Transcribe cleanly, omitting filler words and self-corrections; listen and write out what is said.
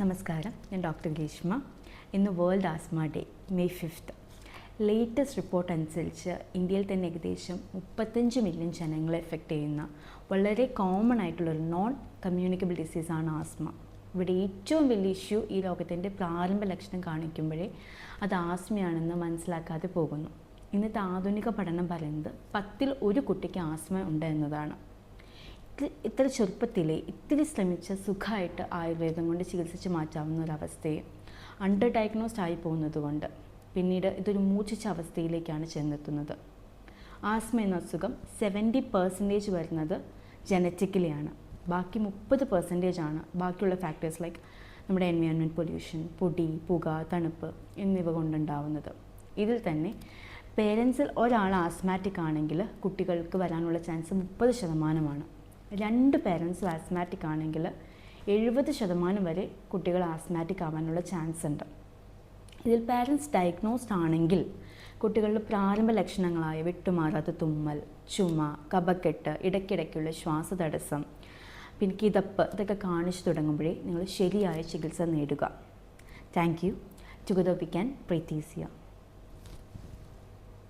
നമസ്കാരം, ഞാൻ ഡോക്ടർ ഗ്രീഷ്മ. ഇന്ന് world asthma day, May 5. Latest report അനുസരിച്ച് ഇന്ത്യയിൽ തന്നെ ഏകദേശം 35 മില്യൺ ജനങ്ങളെ എഫക്റ്റ് ചെയ്യുന്ന വളരെ കോമൺ ആയിട്ടുള്ളൊരു നോൺ കമ്മ്യൂണിക്കബിൾ ഡിസീസാണ് ആസ്മ. ഇവിടെ ഏറ്റവും വലിയ ഇഷ്യൂ ഈ രോഗത്തിൻ്റെ പ്രാരംഭ ലക്ഷണം കാണിക്കുമ്പോഴേ അത് ആസ്മയാണെന്ന് മനസ്സിലാക്കാതെ പോകുന്നു. ഇന്നത്തെ ആധുനിക പഠനം പറയുന്നത് 10ൽ 1 കുട്ടിക്ക് ആസ്മ ഉണ്ട് എന്നതാണ്. ഇത്ര ചെറുപ്പത്തിലെ ഇത്തിരി ശ്രമിച്ച് സുഖമായിട്ട് ആയുർവേദം കൊണ്ട് ചികിത്സിച്ച് മാറ്റാവുന്ന ഒരവസ്ഥയെ അണ്ടർ ഡയഗ്നോസ്ഡ് ആയി പോകുന്നത് കൊണ്ട് പിന്നീട് ഇതൊരു മൂർച്ഛിച്ച അവസ്ഥയിലേക്കാണ് ചെന്നെത്തുന്നത്. ആസ്മ എന്ന അസുഖം 70% വരുന്നത് ജനറ്റിക്കലിയാണ്. ബാക്കി 30% ആണ് ബാക്കിയുള്ള ഫാക്ടേഴ്സ് ലൈക്ക് നമ്മുടെ എൻവയോൺമെൻറ്റ്, പൊല്യൂഷൻ, പൊടി, പുക, തണുപ്പ് എന്നിവ കൊണ്ടുണ്ടാവുന്നത്. ഇതിൽ തന്നെ പേരൻസിൽ ഒരാൾ ആസ്മാറ്റിക് ആണെങ്കിൽ കുട്ടികൾക്ക് വരാനുള്ള ചാൻസ് 30%. 2 പേരൻസും ആസ്മാറ്റിക് ആണെങ്കിൽ 70% വരെ കുട്ടികൾ ആസ്മാറ്റിക് ആവാനുള്ള ചാൻസ് ഉണ്ട്. ഇതിൽ പാരൻസ് ഡയഗ്നോസ്ഡ് ആണെങ്കിൽ കുട്ടികളുടെ പ്രാരംഭ ലക്ഷണങ്ങളായ വിട്ടുമാറാത്ത തുമ്മൽ, ചുമ, കഫക്കെട്ട്, ഇടയ്ക്കിടയ്ക്കുള്ള ശ്വാസതടസ്സം, പിന്നെ കിതപ്പ് ഇതൊക്കെ കാണിച്ചു തുടങ്ങുമ്പോഴേ നിങ്ങൾ ശരിയായ ചികിത്സ നേടുക. Thank you. Together we can breathe easier.